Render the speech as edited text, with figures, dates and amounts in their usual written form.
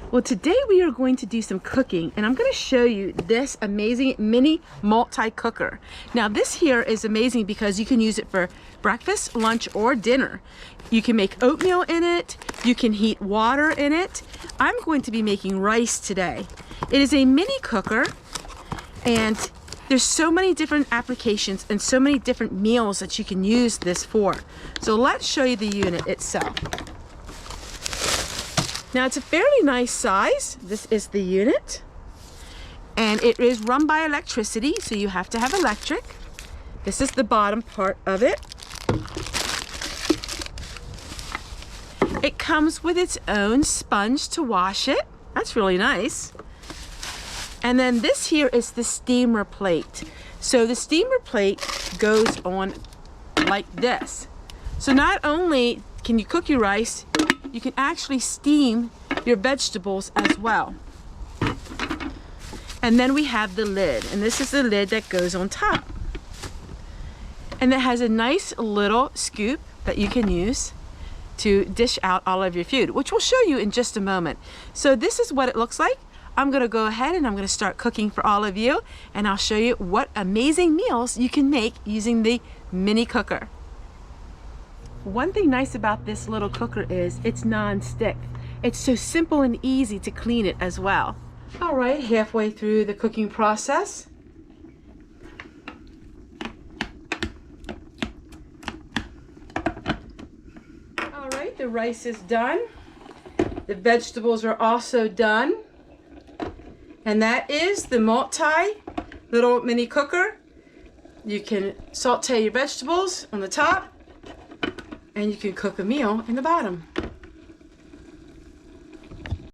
Well, today we are going to do some cooking, and I'm going to show you this amazing mini multi-cooker. Now this here is amazing because you can use it for breakfast, lunch, or dinner. You can make oatmeal in it, you can heat water in it. I'm going to be making rice today. It is a mini cooker, and there's so many different applications and so many different meals that you can use this for. So let's show you the unit itself. Now it's a fairly nice size. This is the unit, and it is run by electricity, so you have to have electric. This is the bottom part of it. It comes with its own sponge to wash it. That's really nice. And then this here is the steamer plate. So the steamer plate goes on like this. So not only can you cook your rice, you can actually steam your vegetables as well. And then we have the lid, and this is the lid that goes on top. And it has a nice little scoop that you can use to dish out all of your food, which we'll show you in just a moment. So this is what it looks like. I'm gonna go ahead and I'm gonna start cooking for all of you, and I'll show you what amazing meals you can make using the mini cooker. One thing nice about this little cooker is it's non-stick. It's so simple and easy to clean it as well. All right, halfway through the cooking process. All right, the rice is done. The vegetables are also done. And that is the little mini cooker. You can saute your vegetables on the top, and you can cook a meal in the bottom.